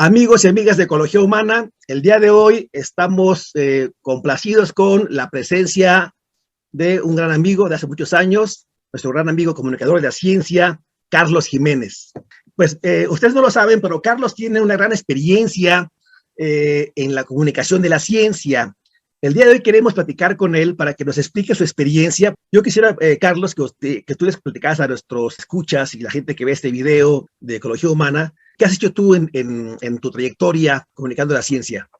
Amigos y amigas de Ecología Humana, el día de hoy estamos complacidos con la presencia de un gran amigo de hace muchos años, nuestro gran amigo comunicador de la ciencia, Carlos Jiménez. Pues ustedes no lo saben, pero Carlos tiene una gran experiencia en la comunicación de la ciencia. El día de hoy queremos platicar con él para que nos explique su experiencia. Yo quisiera, Carlos, que tú les platicaras a nuestros escuchas y la gente que ve este video de Ecología Humana, ¿qué has hecho tú en tu trayectoria comunicando la ciencia?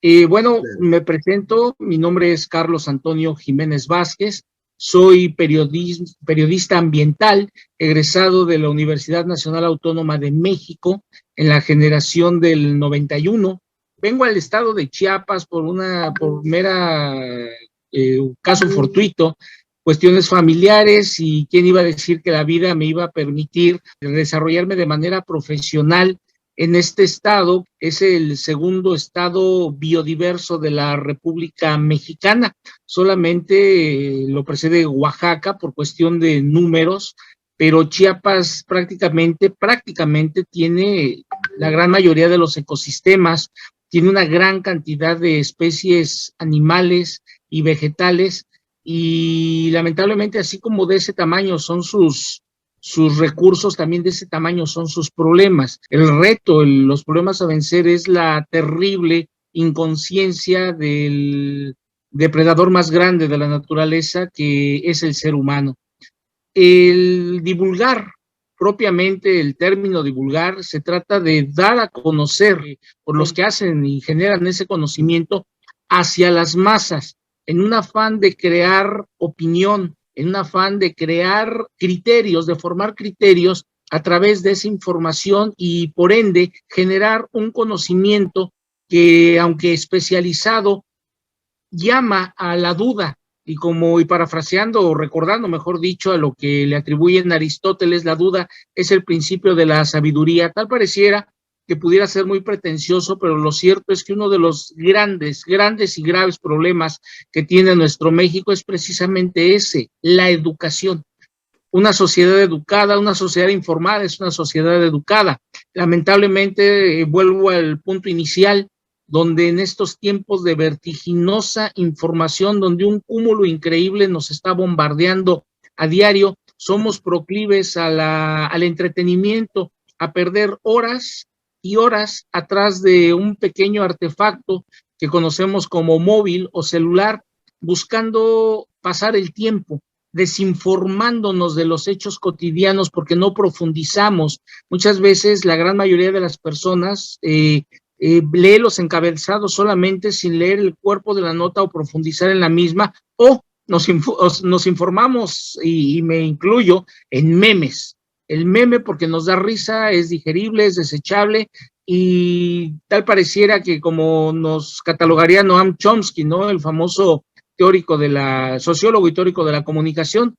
Me presento, mi nombre es Carlos Antonio Jiménez Vázquez, soy periodista ambiental, egresado de la Universidad Nacional Autónoma de México en la generación del 91. Vengo al estado de Chiapas por mera caso fortuito, cuestiones familiares, y quién iba a decir que la vida me iba a permitir desarrollarme de manera profesional en este estado. Es el segundo estado biodiverso de la República Mexicana. Solamente lo precede Oaxaca por cuestión de números, pero Chiapas prácticamente tiene la gran mayoría de los ecosistemas, tiene una gran cantidad de especies animales y vegetales, y lamentablemente, así como de ese tamaño son sus recursos, también de ese tamaño son sus problemas. El reto, los problemas a vencer es la terrible inconsciencia del depredador más grande de la naturaleza, que es el ser humano. El divulgar, propiamente el término divulgar, se trata de dar a conocer por los que hacen y generan ese conocimiento hacia las masas, en un afán de crear opinión, en un afán de crear criterios, de formar criterios a través de esa información, y por ende generar un conocimiento que, aunque especializado, llama a la duda. Y parafraseando o recordando, mejor dicho, a lo que le atribuyen a Aristóteles, la duda es el principio de la sabiduría. Tal pareciera que pudiera ser muy pretencioso, pero lo cierto es que uno de los grandes y graves problemas que tiene nuestro México es precisamente ese: la educación. Una sociedad educada, una sociedad informada, es una sociedad educada. Lamentablemente, vuelvo al punto inicial, donde en estos tiempos de vertiginosa información, donde un cúmulo increíble nos está bombardeando a diario, somos proclives al entretenimiento, a perder horas y horas atrás de un pequeño artefacto que conocemos como móvil o celular, buscando pasar el tiempo, desinformándonos de los hechos cotidianos, porque no profundizamos. Muchas veces la gran mayoría de las personas lee los encabezados solamente, sin leer el cuerpo de la nota o profundizar en la misma, o nos informamos, y me incluyo, en memes. El meme, porque nos da risa, es digerible, es desechable, y tal pareciera que, como nos catalogaría Noam Chomsky, ¿no?, el famoso sociólogo y teórico de la comunicación,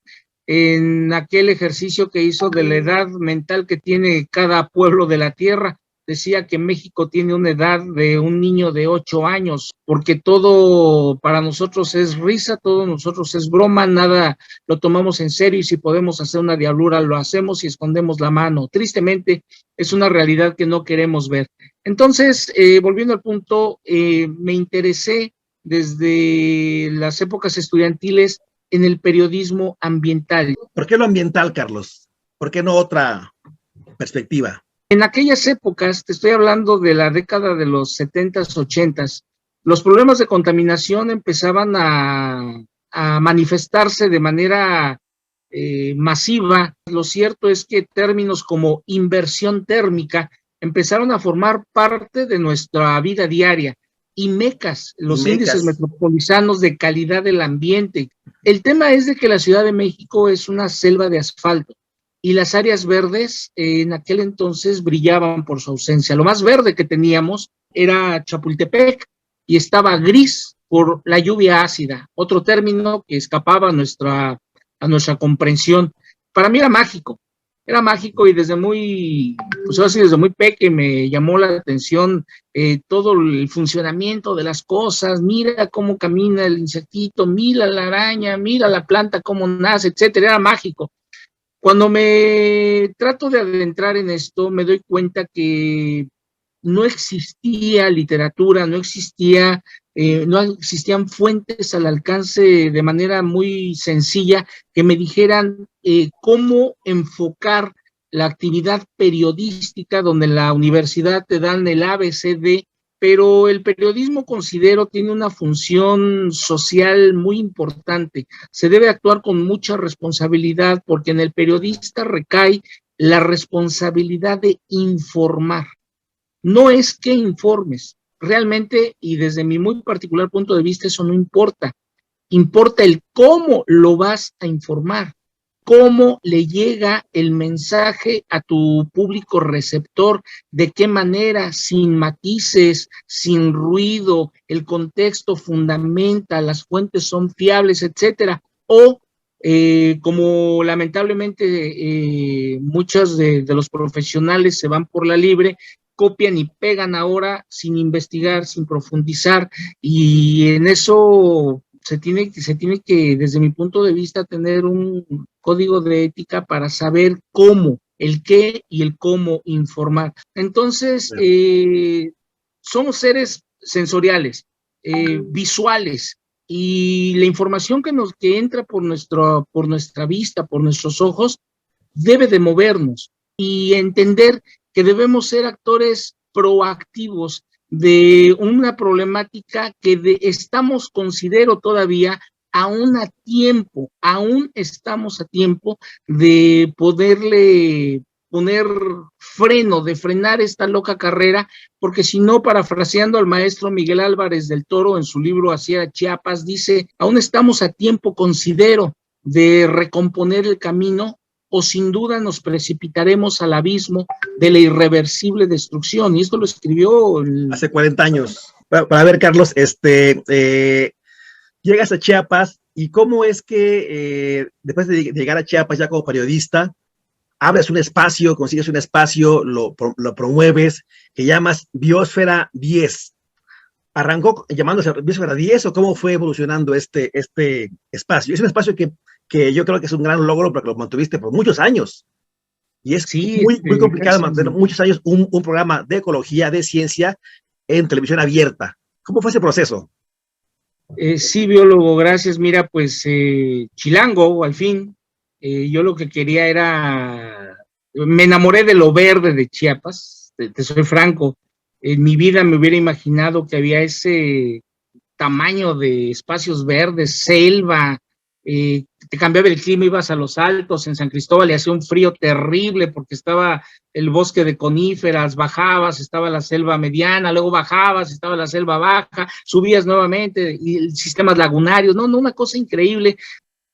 en aquel ejercicio que hizo de la edad mental que tiene cada pueblo de la tierra, decía que México tiene una edad de un niño de 8 años, porque todo para nosotros es risa, todo nosotros es broma, nada lo tomamos en serio, y si podemos hacer una diablura lo hacemos y escondemos la mano. Tristemente, es una realidad que no queremos ver. Entonces, volviendo al punto, me interesé desde las épocas estudiantiles en el periodismo ambiental. ¿Por qué lo ambiental, Carlos? ¿Por qué no otra perspectiva? En aquellas épocas, te estoy hablando de la década de los 70s, 80s, los problemas de contaminación empezaban a manifestarse de manera masiva. Lo cierto es que términos como inversión térmica empezaron a formar parte de nuestra vida diaria. Y MECAS, los índices metropolitanos de calidad del ambiente. El tema es de que la Ciudad de México es una selva de asfalto, y las áreas verdes en aquel entonces brillaban por su ausencia. Lo más verde que teníamos era Chapultepec, y estaba gris por la lluvia ácida, otro término que escapaba a nuestra comprensión. Para mí era mágico, y desde muy peque me llamó la atención todo el funcionamiento de las cosas. Mira cómo camina el insectito, mira la araña, mira la planta cómo nace, etcétera. Era mágico. Cuando me trato de adentrar en esto, me doy cuenta que no existía literatura, no existían fuentes al alcance de manera muy sencilla que me dijeran cómo enfocar la actividad periodística, donde en la universidad te dan el ABCD, pero el periodismo, considero, tiene una función social muy importante. Se debe actuar con mucha responsabilidad, porque en el periodista recae la responsabilidad de informar. No es que informes, realmente, y desde mi muy particular punto de vista, eso no importa. Importa el cómo lo vas a informar, cómo le llega el mensaje a tu público receptor, de qué manera, sin matices, sin ruido, el contexto fundamenta, las fuentes son fiables, etcétera. O como lamentablemente muchos de los profesionales se van por la libre, copian y pegan ahora sin investigar, sin profundizar, y en eso se tiene que, desde mi punto de vista, tener un código de ética para saber cómo, el qué y el cómo informar. Entonces, somos seres sensoriales, visuales, y la información que entra por nuestra vista, por nuestros ojos, debe de movernos y entender que debemos ser actores proactivos de una problemática que estamos, considero todavía, aún estamos a tiempo de poderle poner freno, de frenar esta loca carrera, porque si no, parafraseando al maestro Miguel Álvarez del Toro en su libro Hacia Chiapas, dice: aún estamos a tiempo, considero, de recomponer el camino, o sin duda nos precipitaremos al abismo de la irreversible destrucción. Y esto lo escribió hace 40 años. Para ver, Carlos, llegas a Chiapas, y cómo es que después de llegar a Chiapas ya como periodista, abres un espacio, consigues un espacio, lo promueves, que llamas Biosfera 10. ¿Arrancó llamándose Biosfera 10 o cómo fue evolucionando este espacio? Es un espacio que yo creo que es un gran logro porque lo mantuviste por muchos años. Y es muy complicado mantener muchos años un programa de ecología, de ciencia, en televisión abierta. ¿Cómo fue ese proceso? Sí, biólogo, gracias. Mira, pues chilango, al fin. Yo lo que quería era, me enamoré de lo verde de Chiapas, te soy franco. En mi vida me hubiera imaginado que había ese tamaño de espacios verdes, selva, te cambiaba el clima, ibas a los altos, en San Cristóbal y hacía un frío terrible porque estaba el bosque de coníferas, bajabas, estaba la selva mediana, luego bajabas, estaba la selva baja, subías nuevamente, y sistemas lagunarios, no, una cosa increíble.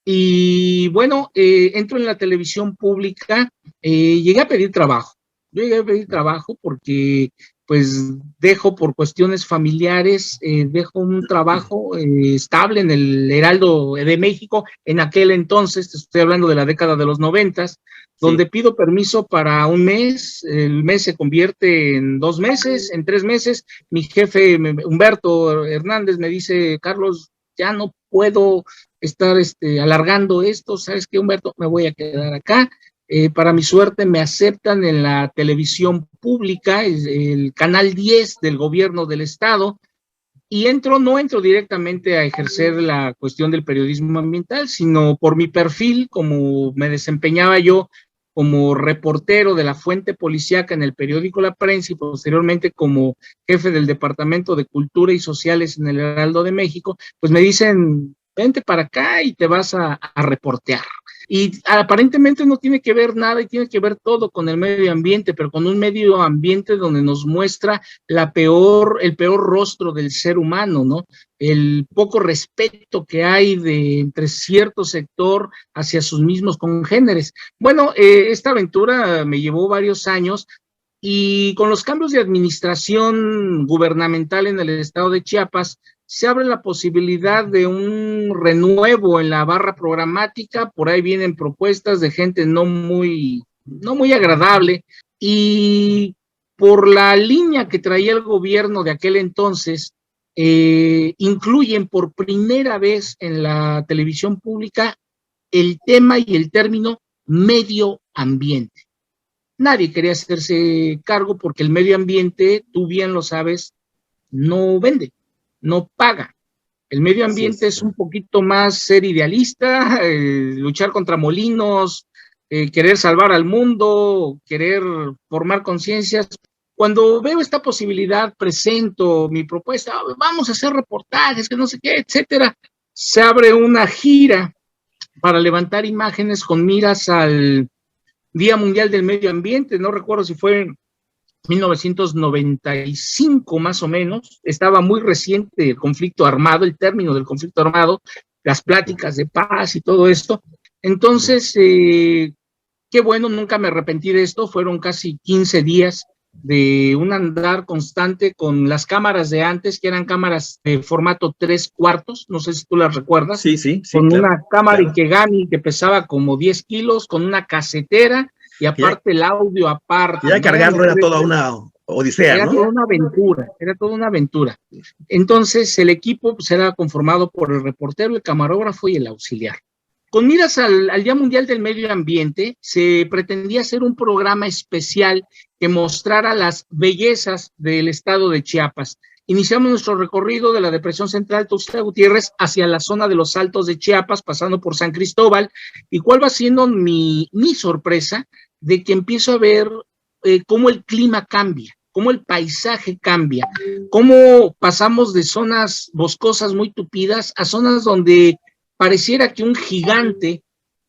Y bueno, entro en la televisión pública, llegué a pedir trabajo. Yo llegué a pedir trabajo porque pues dejo por cuestiones familiares, dejo un trabajo estable en el Heraldo de México, en aquel entonces, te estoy hablando de la década de los 90, donde pido permiso para un mes, el mes se convierte en 2 meses, en 3 meses, mi jefe, Humberto Hernández, me dice: Carlos, ya no puedo estar alargando esto, ¿sabes qué, Humberto? Me voy a quedar acá. Para mi suerte me aceptan en la televisión pública, el canal 10 del gobierno del estado, y no entro directamente a ejercer la cuestión del periodismo ambiental, sino por mi perfil, como me desempeñaba yo como reportero de la fuente policíaca en el periódico La Prensa y posteriormente como jefe del Departamento de Cultura y Sociales en el Heraldo de México, pues me dicen: vente para acá y te vas a reportear. Y aparentemente no tiene que ver nada y tiene que ver todo con el medio ambiente, pero con un medio ambiente donde nos muestra el peor rostro del ser humano, ¿no? El poco respeto que hay entre cierto sector hacia sus mismos congéneres. Bueno, esta aventura me llevó varios años, y con los cambios de administración gubernamental en el estado de Chiapas, se abre la posibilidad de un renuevo en la barra programática. Por ahí vienen propuestas de gente no muy agradable, y por la línea que traía el gobierno de aquel entonces, incluyen por primera vez en la televisión pública el tema y el término medio ambiente. nadie quería hacerse cargo porque el medio ambiente, tú bien lo sabes, no vende, no paga. El medio ambiente es un poquito más ser idealista, luchar contra molinos, querer salvar al mundo, querer formar conciencias. Cuando veo esta posibilidad, presento mi propuesta, vamos a hacer reportajes, que no sé qué, etcétera. Se abre una gira para levantar imágenes con miras al Día Mundial del Medio Ambiente. No recuerdo si fue 1995 más o menos, estaba muy reciente el conflicto armado, el término del conflicto armado, las pláticas de paz y todo esto. Entonces, qué bueno, nunca me arrepentí de esto, fueron casi 15 días de un andar constante con las cámaras de antes, que eran cámaras de formato 3/4, no sé si tú las recuerdas. Sí, con claro, una cámara claro. Ikegami que pesaba como 10 kilos, con una casetera, y aparte el audio aparte. Ya cargarlo era toda una odisea, Era ¿no? toda una aventura, era toda una aventura. Entonces el equipo pues, era conformado por el reportero, el camarógrafo y el auxiliar. Con miras al Día Mundial del Medio Ambiente, se pretendía hacer un programa especial que mostrara las bellezas del estado de Chiapas. Iniciamos nuestro recorrido de la Depresión Central Tuxtla Gutiérrez hacia la zona de los Altos de Chiapas, pasando por San Cristóbal, y cuál va siendo mi sorpresa de que empiezo a ver cómo el clima cambia, cómo el paisaje cambia, cómo pasamos de zonas boscosas muy tupidas a zonas donde pareciera que un gigante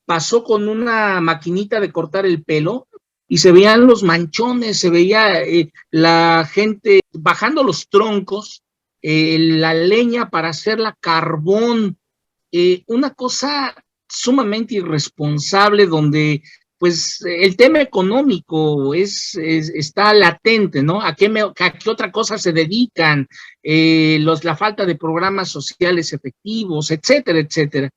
pasó con una maquinita de cortar el pelo y se veían los manchones, se veía la gente bajando los troncos, la leña para hacerla carbón, una cosa sumamente irresponsable donde pues el tema económico está latente, ¿no? ¿A qué otra cosa se dedican? La falta de programas sociales efectivos, etcétera, etcétera.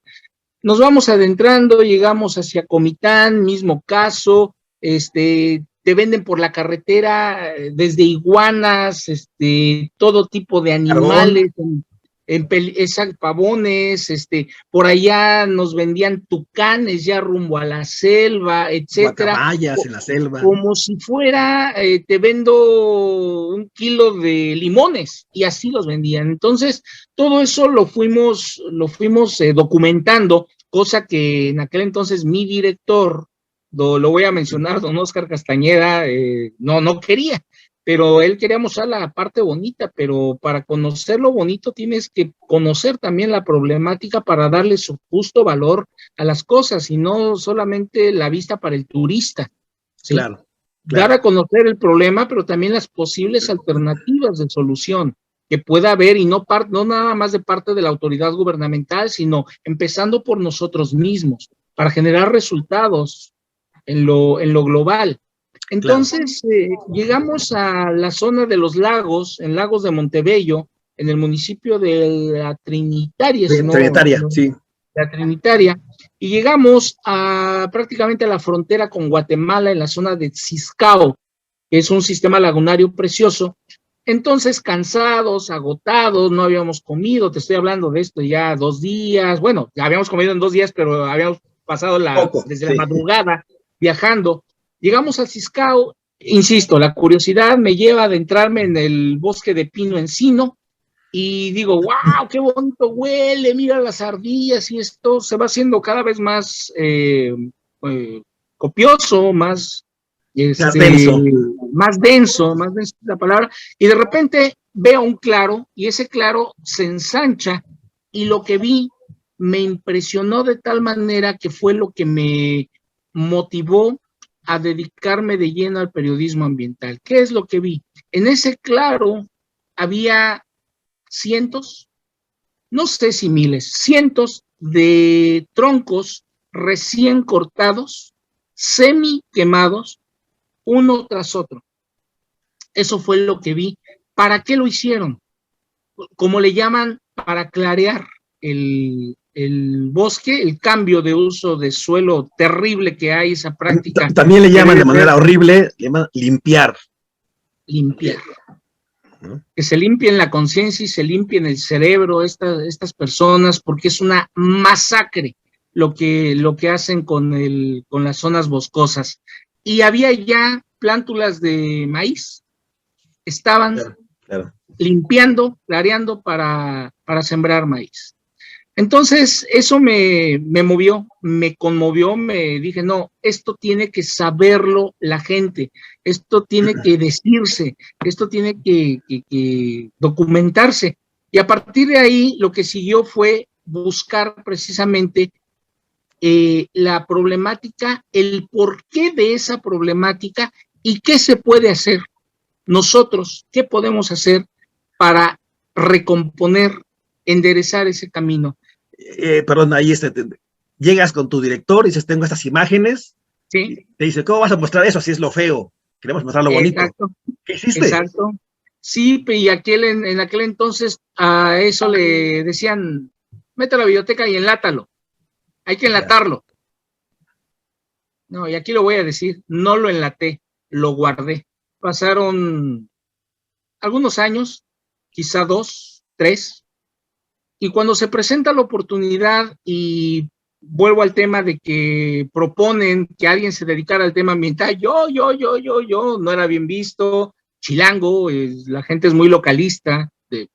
Nos vamos adentrando, llegamos hacia Comitán, mismo caso, te venden por la carretera desde iguanas, todo tipo de animales, pavones, por allá nos vendían tucanes ya rumbo a la selva, etcétera. Guacamayas en la selva. Como si fuera, te vendo 1 kilo de limones, y así los vendían. Entonces, todo eso lo fuimos documentando, cosa que en aquel entonces mi director, lo voy a mencionar, don Oscar Castañeda, no quería, pero él quería mostrar la parte bonita, pero para conocer lo bonito tienes que conocer también la problemática para darle su justo valor a las cosas, y no solamente la vista para el turista, ¿sí? Claro. Dar a conocer el problema, pero también las posibles alternativas de solución que pueda haber, y no nada más de parte de la autoridad gubernamental, sino empezando por nosotros mismos, para generar resultados en lo global. Entonces, llegamos a la zona de los lagos, en Lagos de Montebello, en el municipio de La Trinitaria, sí. La Trinitaria, y llegamos prácticamente a la frontera con Guatemala, en la zona de Ciscao, que es un sistema lagunario precioso. Entonces, cansados, agotados, no habíamos comido, te estoy hablando de esto ya 2 días, bueno, ya habíamos comido en 2 días, pero habíamos pasado desde la madrugada viajando. Llegamos a Ciscao, insisto, la curiosidad me lleva a adentrarme en el bosque de pino encino, y digo, wow, qué bonito huele, mira las ardillas, y esto se va haciendo cada vez más copioso, más denso. Más denso es la palabra, y de repente veo un claro, y ese claro se ensancha, y lo que vi me impresionó de tal manera que fue lo que me motivó a dedicarme de lleno al periodismo ambiental. ¿Qué es lo que vi? En ese claro había cientos, no sé si miles, cientos de troncos recién cortados, semi quemados, uno tras otro. Eso fue lo que vi. ¿Para qué lo hicieron? Como le llaman, para clarear el bosque, el cambio de uso de suelo terrible que hay, esa práctica. También le llaman de manera horrible, le llaman limpiar. Limpiar. Que se limpien la conciencia y se limpien el cerebro estas personas, porque es una masacre lo que hacen con las zonas boscosas. y había ya plántulas de maíz. Estaban limpiando, clareando para sembrar maíz. Entonces, eso me movió, me conmovió, me dije, no, esto tiene que saberlo la gente, esto tiene que decirse, esto tiene que documentarse. Y a partir de ahí, lo que siguió fue buscar precisamente la problemática, el porqué de esa problemática y qué se puede hacer. Nosotros, ¿qué podemos hacer para recomponer, enderezar ese camino? Perdón, ahí llegas con tu director y dices, tengo estas imágenes. Sí. Te dice, ¿cómo vas a mostrar eso si es lo feo? Queremos mostrar lo bonito. Exacto. ¿Qué hiciste? Exacto. Sí, y en aquel entonces a eso le decían, mete a la biblioteca y enlátalo. Hay que enlatarlo. No, y aquí lo voy a decir, no lo enlaté, lo guardé. Pasaron algunos años, quizá 2, 3, y cuando se presenta la oportunidad y vuelvo al tema de que proponen que alguien se dedicara al tema ambiental, yo, no era bien visto, chilango, la gente es muy localista,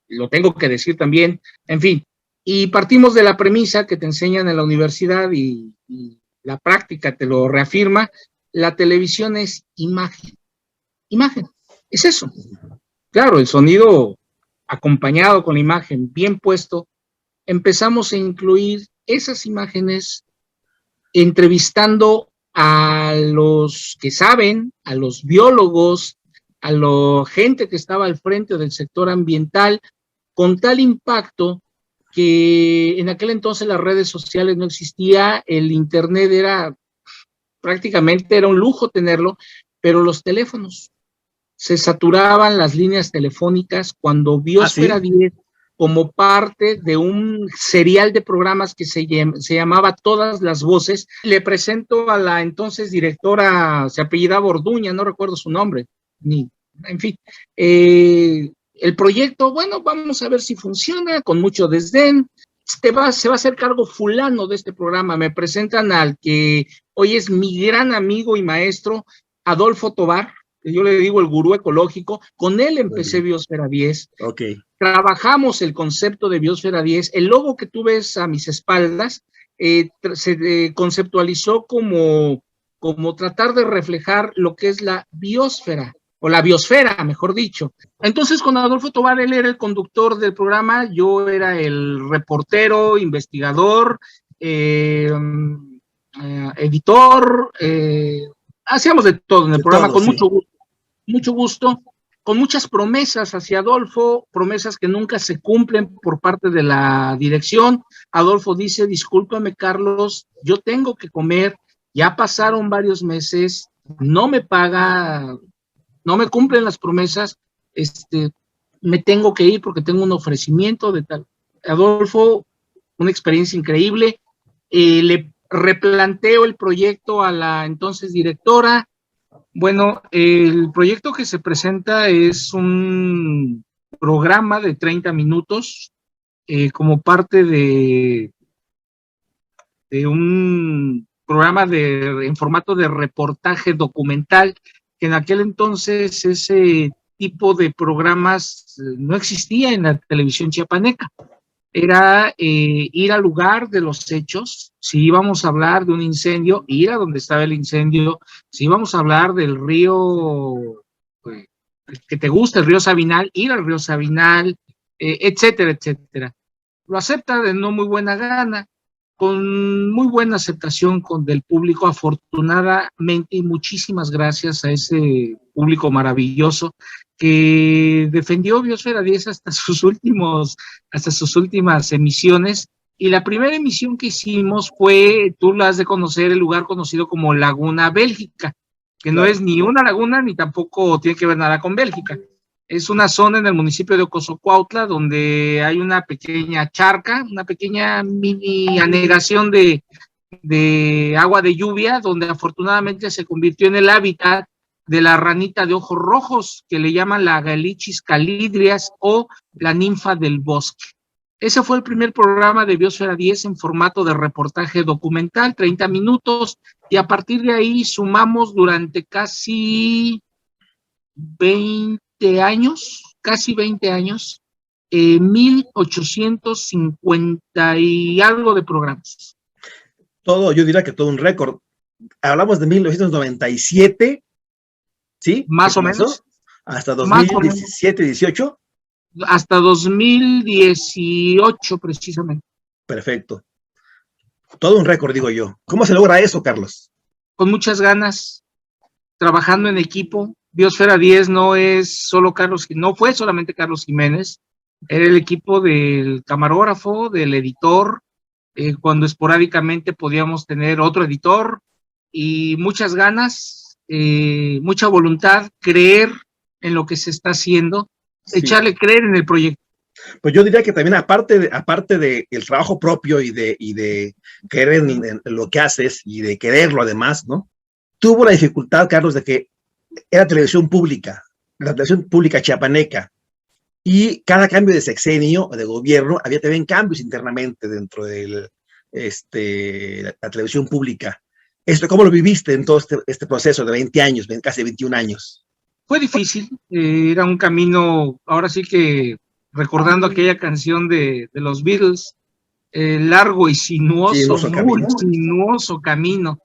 lo tengo que decir también, en fin, y partimos de la premisa que te enseñan en la universidad y la práctica te lo reafirma, la televisión es imagen, es eso. Claro, el sonido acompañado con la imagen bien puesto, empezamos a incluir esas imágenes entrevistando a los que saben, a los biólogos, a la gente que estaba al frente del sector ambiental, con tal impacto que en aquel entonces las redes sociales no existía, el internet era prácticamente era un lujo tenerlo, pero los teléfonos se saturaban las líneas telefónicas cuando Biosfera 10, como parte de un serial de programas que se llamaba Todas las Voces. Le presento a la entonces directora, se apellidaba Orduña, no recuerdo su nombre, en fin. El proyecto, bueno, vamos a ver si funciona, con mucho desdén. Se va a hacer cargo fulano de este programa. Me presentan al que hoy es mi gran amigo y maestro, Adolfo Tobar, que yo le digo el gurú ecológico. Con él empecé Biosfera 10. Okay. Trabajamos el concepto de Biosfera 10. El logo que tú ves a mis espaldas se conceptualizó como tratar de reflejar lo que es la biosfera, o la biosfera, mejor dicho. Entonces, con Adolfo Tobar, él era el conductor del programa, yo era el reportero, investigador, editor, hacíamos de todo en el programa, todo, con sí. mucho gusto, con muchas promesas hacia Adolfo, promesas que nunca se cumplen por parte de la dirección. Adolfo dice, discúlpame, Carlos, yo tengo que comer, ya pasaron varios meses, no me paga, no me cumplen las promesas, me tengo que ir porque tengo un ofrecimiento de tal. Adolfo, una experiencia increíble, le replanteo el proyecto a la entonces directora. Bueno, el proyecto que se presenta es un programa de 30 minutos como parte de un programa en formato de reportaje documental, que en aquel entonces ese tipo de programas no existía en la televisión chiapaneca. Era ir al lugar de los hechos. Si íbamos a hablar de un incendio, ir a donde estaba el incendio. Si íbamos a hablar del río que te gusta, el río Sabinal, ir al río Sabinal, etcétera, etcétera. Lo acepta de no muy buena gana, con muy buena aceptación del público, afortunadamente, y muchísimas gracias a ese público maravilloso que defendió Biosfera 10 hasta sus últimas emisiones. Y la primera emisión que hicimos fue, tú la has de conocer, el lugar conocido como Laguna Bélgica, que no es ni una laguna ni tampoco tiene que ver nada con Bélgica. Es una zona en el municipio de Ocosocuautla donde hay una pequeña charca, una pequeña mini anegación de agua de lluvia, donde afortunadamente se convirtió en el hábitat de la ranita de ojos rojos, que le llaman la Galichis calidrias o la ninfa del bosque. Ese fue el primer programa de Biosfera 10 en formato de reportaje documental, 30 minutos, y a partir de ahí sumamos durante casi 20 años, 1850 y algo de programas. Todo, yo diría que todo un récord. Hablamos de 1997, ¿sí? Más o menos. Hasta Más o menos. 2017, 18. Hasta 2018, precisamente. Perfecto. Todo un récord, digo yo. ¿Cómo se logra eso, Carlos? Con muchas ganas, trabajando en equipo. Biosfera 10 no es solo Carlos, no fue solamente Carlos Jiménez, era el equipo del camarógrafo, del editor, cuando esporádicamente podíamos tener otro editor, y muchas ganas, mucha voluntad, creer en lo que se está haciendo, sí. Echarle creer en el proyecto. Pues yo diría que también aparte de el trabajo propio y de creer en lo que haces y de quererlo además, ¿no? Tuvo la dificultad, Carlos, de que era televisión pública, la televisión pública chiapaneca, y cada cambio de sexenio o de gobierno había también cambios internamente dentro de la televisión pública. ¿Cómo lo viviste en todo este proceso de 20 años, casi 21 años? Fue difícil, era un camino, ahora sí que recordando aquella canción de los Beatles, largo y sinuoso, muy sinuoso camino.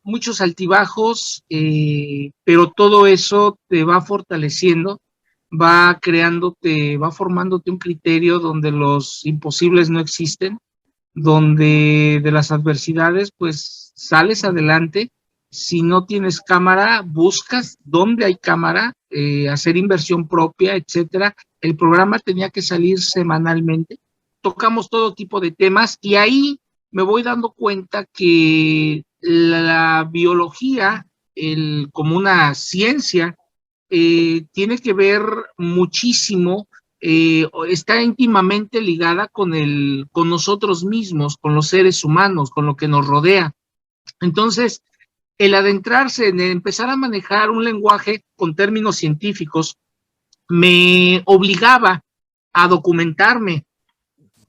Muchos altibajos, pero todo eso te va fortaleciendo, va creándote, va formándote un criterio donde los imposibles no existen, donde de las adversidades pues sales adelante. Si no tienes cámara, buscas dónde hay cámara, hacer inversión propia, etcétera. El programa tenía que salir semanalmente. Tocamos todo tipo de temas y ahí me voy dando cuenta que la biología, como una ciencia, tiene que ver muchísimo, está íntimamente ligada con nosotros mismos, con los seres humanos, con lo que nos rodea. Entonces, el adentrarse en empezar a manejar un lenguaje con términos científicos me obligaba a documentarme.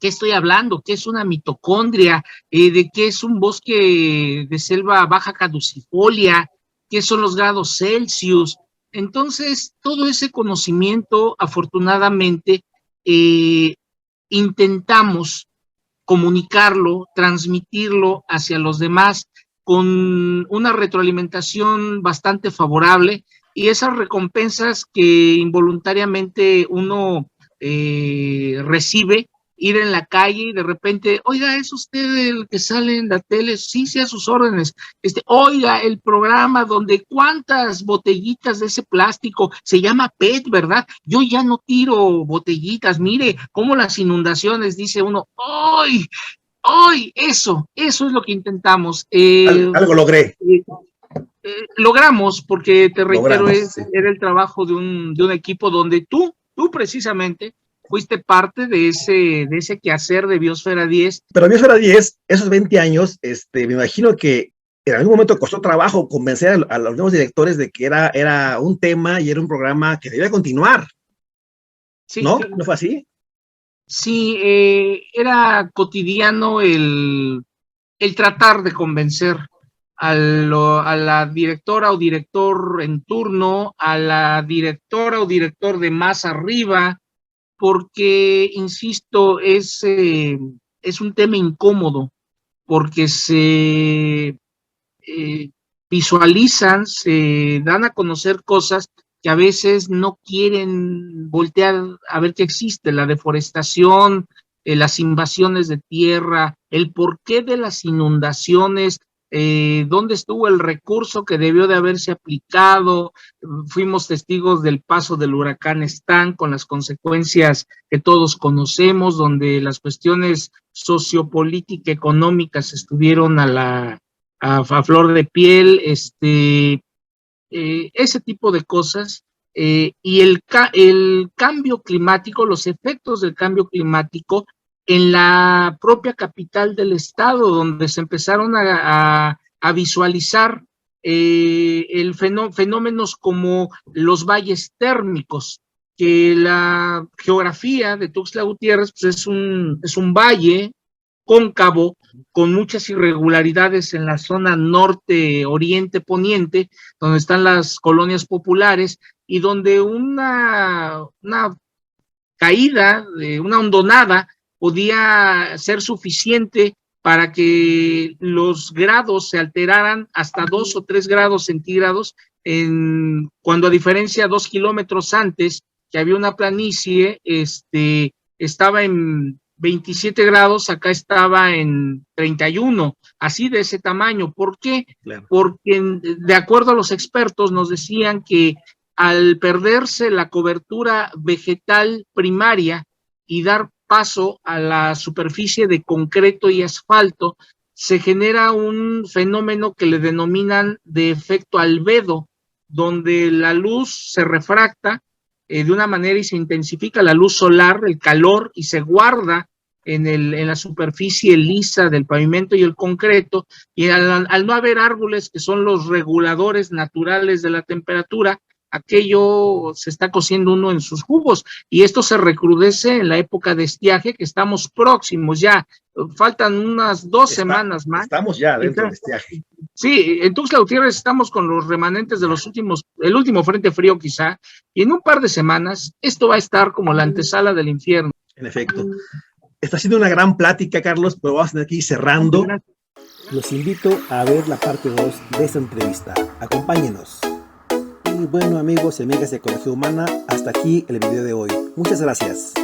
¿Qué estoy hablando? ¿Qué es una mitocondria? ¿De qué es un bosque de selva baja caducifolia? ¿Qué son los grados Celsius? Entonces, todo ese conocimiento, afortunadamente, intentamos comunicarlo, transmitirlo hacia los demás con una retroalimentación bastante favorable, y esas recompensas que involuntariamente uno recibe, ir en la calle y de repente, oiga, ¿es usted el que sale en la tele? Sí, sí, a sus órdenes. Oiga, el programa donde cuántas botellitas de ese plástico, se llama PET, ¿verdad? Yo ya no tiro botellitas, mire cómo las inundaciones, dice uno, ¡ay! ¡Ay! Eso es lo que intentamos. Algo logré. Logramos, porque te reitero, era el trabajo de un equipo donde tú precisamente fuiste parte de ese quehacer de Biosfera 10. Pero Biosfera 10, esos 20 años, me imagino que en algún momento costó trabajo convencer a los nuevos directores de que era un tema y era un programa que debía continuar. Sí, ¿no? ¿No fue así? Sí, era cotidiano el tratar de convencer a la directora o director en turno, a la directora o director de más arriba, porque, insisto, es un tema incómodo, porque se visualizan, se dan a conocer cosas que a veces no quieren voltear a ver que existe, la deforestación, las invasiones de tierra, el porqué de las inundaciones, dónde estuvo el recurso que debió de haberse aplicado. Fuimos testigos del paso del huracán Stan con las consecuencias que todos conocemos, donde las cuestiones sociopolíticas, económicas estuvieron a flor de piel, ese tipo de cosas, y el cambio climático, los efectos del cambio climático en la propia capital del estado, donde se empezaron a visualizar fenómenos como los valles térmicos, que la geografía de Tuxtla Gutiérrez pues es un valle cóncavo, con muchas irregularidades en la zona norte, oriente, poniente, donde están las colonias populares, y donde una caída, una hondonada, podía ser suficiente para que los grados se alteraran hasta 2 o 3 grados centígrados, cuando a diferencia 2 kilómetros antes, que había una planicie, estaba en 27 grados, acá estaba en 31, así de ese tamaño. ¿Por qué? Claro. Porque de acuerdo a los expertos nos decían que al perderse la cobertura vegetal primaria y dar paso a la superficie de concreto y asfalto, se genera un fenómeno que le denominan de efecto albedo, donde la luz se refracta de una manera y se intensifica la luz solar, el calor, y se guarda en la superficie lisa del pavimento y el concreto, y al no haber árboles, que son los reguladores naturales de la temperatura, aquello se está cociendo uno en sus jugos, y esto se recrudece en la época de estiaje, que estamos próximos ya, faltan unas 2 semanas más. Estamos ya dentro del estiaje. Sí, en Tuxtla Gutiérrez estamos con los remanentes de el último frente frío quizá, y en un par de semanas esto va a estar como la antesala del infierno. En efecto. Está siendo una gran plática, Carlos, pero vamos a tener que ir cerrando. Los invito a ver la parte 2 de esta entrevista. Acompáñenos. Y bueno, amigos y amigas de Ecología Humana, hasta aquí el video de hoy. Muchas gracias.